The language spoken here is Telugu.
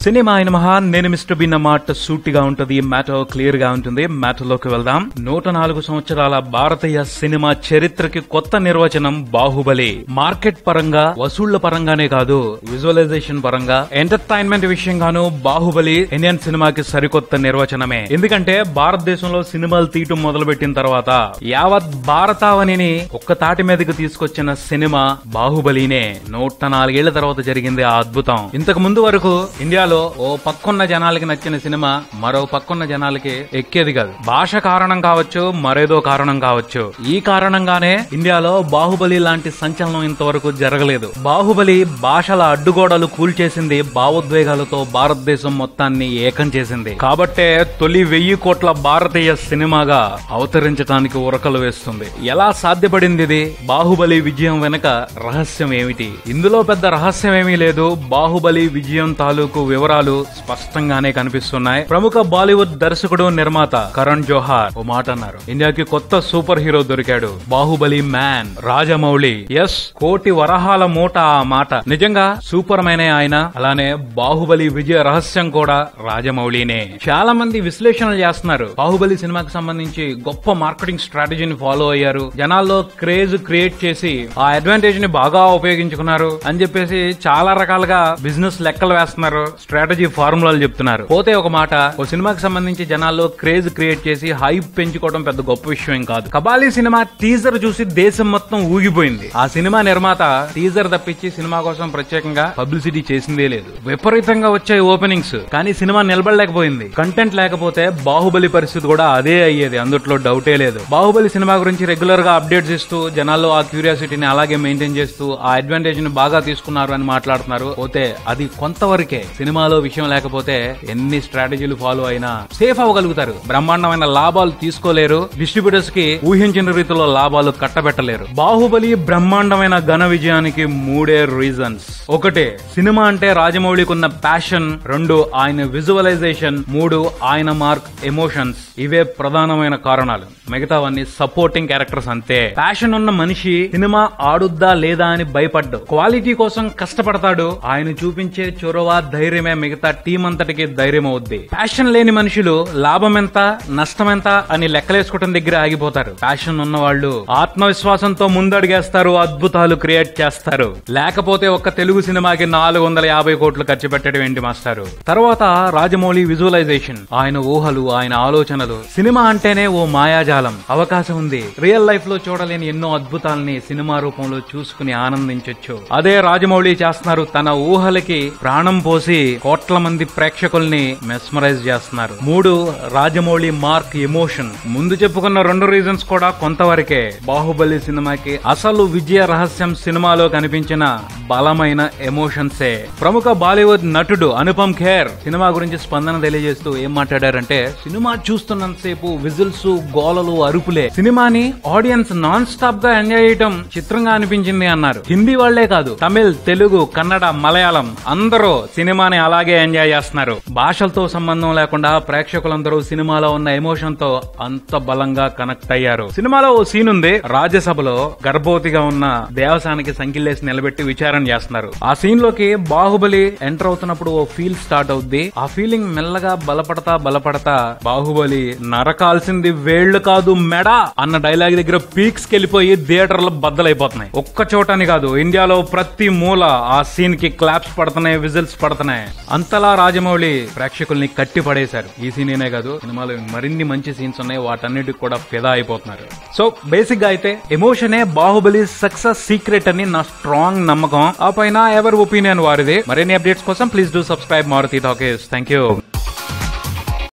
సినిమా అయిన మహా నేను మిస్టర్ బిన్ మాట సూటిగా ఉంటది, మ్యాటర్ క్లియర్ గా ఉంటుంది. మ్యాటర్ లోకి వెళ్దాం. 104 సంవత్సరాల భారతీయ సినిమా చరిత్రకి కొత్త నిర్వచనం బాహుబలి. మార్కెట్ పరంగా, వసూళ్ల పరంగానే కాదు, విజువలైజేషన్ పరంగా, ఎంటర్టైన్మెంట్ విషయంగాను బాహుబలి ఇండియన్ సినిమాకి సరికొత్త నిర్వచనమే. ఎందుకంటే భారతదేశంలో సినిమాలు తీయటం మొదలుపెట్టిన తర్వాత యావత్ భారతావనిని ఒక్క తాటి మీదకి తీసుకొచ్చిన సినిమా బాహుబలినే. 104 ఏళ్ల తర్వాత జరిగింది ఆ అద్భుతం. ఇంతకు ముందు వరకు ఇండియాలో ఓ పక్కున్న జనాలకి నచ్చిన సినిమా మరో పక్కున్న జనాలకి ఎక్కేది కాదు. భాష కారణం కావచ్చు, మరేదో కారణం కావచ్చు. ఈ కారణంగానే ఇండియాలో బాహుబలి లాంటి సంచలనం ఇంతవరకు జరగలేదు. బాహుబలి భాషల అడ్డుగోడలు కూల్చేసింది, భావోద్వేగాలతో భారతదేశం మొత్తాన్ని ఏకం చేసింది. కాబట్టే తొలి 1000 కోట్ల భారతీయ సినిమాగా అవతరించడానికి ఉరకలు వేస్తుంది. ఎలా సాధ్యపడింది ఇది? బాహుబలి విజయం వెనక రహస్యం ఏమిటి? ఇందులో పెద్ద రహస్యం ఏమీ లేదు. బాహుబలి విజయం తాలూకు వివరాలు స్పష్టంగానే కనిపిస్తున్నాయి. ప్రముఖ బాలీవుడ్ దర్శకుడు, నిర్మాత కరణ్ జోహార్ ఓ మాట అన్నారు. ఇండియాకి కొత్త సూపర్ హీరో దొరికాడు, బాహుబలి మ్యాన్ రాజమౌళి. ఎస్, కోటి వరహాల మూట ఆ మాట. నిజంగా సూపర్ మ్యానే ఆయన. అలానే బాహుబలి విజయ రహస్యం కూడా రాజమౌళినే. చాలా మంది విశ్లేషణలు చేస్తున్నారు. బాహుబలి సినిమాకి సంబంధించి గొప్ప మార్కెటింగ్ స్ట్రాటజీని ఫాలో అయ్యారు, జనాల్లో క్రేజ్ క్రియేట్ చేసి ఆ అడ్వాంటేజ్ ని బాగా ఉపయోగించుకున్నారు అని చెప్పేసి చాలా రకాలుగా బిజినెస్ లెక్కలు వేస్తున్నారు, స్ట్రాటజీ ఫార్ములాలు చెప్తున్నారు. పోతే ఒక మాట, ఓ సినిమాకి సంబంధించి జనాల్లో క్రేజ్ క్రియేట్ చేసి హైప్ పెంచుకోవడం పెద్ద గొప్ప విషయం కాదు. కబాలి సినిమా టీజర్ చూసి దేశం మొత్తం ఊగిపోయింది. ఆ సినిమా నిర్మాత టీజర్ తప్పించి సినిమా కోసం ప్రత్యేకంగా పబ్లిసిటీ చేసిందే లేదు. విపరీతంగా వచ్చాయి ఓపెనింగ్స్, కానీ సినిమా నిలబడలేకపోయింది. కంటెంట్ లేకపోతే బాహుబలి పరిస్థితి కూడా అదే అయ్యేది, అందుట్లో డౌటే లేదు. బాహుబలి సినిమా గురించి రెగ్యులర్ గా అప్డేట్స్ ఇస్తూ జనాల్లో ఆ క్యూరియాసిటీని అలాగే మెయింటైన్ చేస్తూ ఆ అడ్వాంటేజ్ ని బాగా తీసుకున్నారు అని మాట్లాడుతున్నారు. పోతే అది కొంతవరకే. సినిమాలో విషయం లేకపోతే ఎన్ని స్ట్రాటజీలు ఫాలో అయినా సేఫ్ అవ్వగలుగుతారు, బ్రహ్మాండమైన లాభాలు తీసుకోలేరు, డిస్ట్రిబ్యూటర్స్ కి ఊహించిన రీతిలో లాభాలు కట్టబెట్టలేరు. బాహుబలి బ్రహ్మాండమైన ఘన విజయానికి 3 రీజన్స్. 1, సినిమా అంటే రాజమౌళికి ఉన్న ప్యాషన్. 2, ఆయన విజువలైజేషన్. 3, ఆయన మార్క్ ఎమోషన్స్. ఇవే ప్రధానమైన కారణాలు. మిగతావన్నీ సపోర్టింగ్ క్యారెక్టర్స్ అంతే. ప్యాషన్ ఉన్న మనిషి సినిమా ఆడుద్దా లేదా అని భయపడ్డు, క్వాలిటీ కోసం కష్టపడతాడు. ఆయన చూపించే చొరవ, ధైర్యమే మిగతా టీం అంతటికి ధైర్యం అవుద్ది. ప్యాషన్ లేని మనుషులు లాభం ఎంత, నష్టం ఎంత అని లెక్కలేసుకోవడం దగ్గర ఆగిపోతారు. ప్యాషన్ ఉన్న వాళ్ళు ఆత్మవిశ్వాసంతో ముందడుగేస్తారు, అద్భుతాలు క్రియేట్ చేస్తారు. లేకపోతే ఒక్క తెలుగు సినిమాకి 450 కోట్లు ఖర్చు పెట్టడం ఏంటి మాస్టారు? తర్వాత రాజమౌళి విజువలైజేషన్. ఆయన ఊహలు, ఆయన ఆలోచనలు. సినిమా అంటేనే ఓ మాయాజాలం. అవకాశం ఉంది, రియల్ లైఫ్ లో చూడలేని ఎన్నో అద్భుతాలని సినిమా రూపంలో చూసుకుని ఆనందించొచ్చు. అదే రాజమౌళి చేస్తున్నారు. తన ఊహలకి ప్రాణం పోసి కోట్ల మంది ప్రేక్షకుల్ని మెస్మరైజ్ చేస్తున్నారు. 3, రాజమౌళి మార్క్ ఎమోషన్. ముందు చెప్పుకున్న 2 రీజన్స్ కూడా కొంతవరకే. బాహుబలి సినిమాకి అసలు విజయ రహస్యం సినిమాలో కనిపించిన బలమైన ఎమోషన్సే. ప్రముఖ బాలీవుడ్ నటుడు అనుపమ్ ఖేర్ సినిమా గురించి స్పందన తెలియజేస్తూ ఏం మాట్లాడారంటే, సినిమా చూస్తున్నంతసేపు విజిల్స్, గోలలు, అరుపులే. సినిమాని ఆడియన్స్ నాన్ స్టాప్ గా ఎంజాయ్ చేయడం చిత్రంగా అనిపించింది అన్నారు. హిందీ వాళ్లే కాదు, తమిళ్, తెలుగు, కన్నడ, మలయాళం అందరూ సినిమాని అలాగే ఎంజాయ్ చేస్తున్నారు. భాషలతో సంబంధం లేకుండా ప్రేక్షకులందరూ సినిమాలో ఉన్న ఎమోషన్ తో అంత బలంగా కనెక్ట్ అయ్యారు. సినిమాలో ఓ సీన్ ఉంది, రాజ్యసభలో గర్భవతిగా ఉన్న దేవసానికి సంకిల్లేసి నిలబెట్టి విచారణ చేస్తున్నారు. ఆ సీన్ లోకి బాహుబలి ఎంటర్ అవుతున్నప్పుడు ఓ ఫీల్ స్టార్ట్ అవుద్ది. ఆ ఫీలింగ్ మెల్లగా బలపడతా బాహుబలి నరకాల్సింది వేళ్లు కాదు మెడ అన్న డైలాగ్ దగ్గర పీక్స్ కెళ్లిపోయి థియేటర్లు బద్దలైపోతున్నాయి. ఒక్క చోటని కాదు, ఇండియాలో ప్రతి మూల ఆ సీన్ కి క్లాప్స్ పడుతున్నాయి, విజిల్స్ పడుతున్నాయి. అంతలా రాజమౌళి ప్రేక్షకుల్ని కట్టి పడేశారు. ఈ సీనేనే కాదు, సినిమాలో మరిన్ని మంచి సీన్స్ ఉన్నాయి, వాటన్నిటికి కూడా ఫిదా అయిపోతున్నారు. సో బేసిక్ గా అయితే ఎమోషనే బాహుబలి సక్సెస్ సీక్రెట్ అని నా స్ట్రాంగ్ నమ్మకం. ఆ పైన ఎవరి ఒపీనియన్ వారిది. మరిన్ని అప్డేట్స్ కోసం please do subscribe Maruti Talkies. Thank you.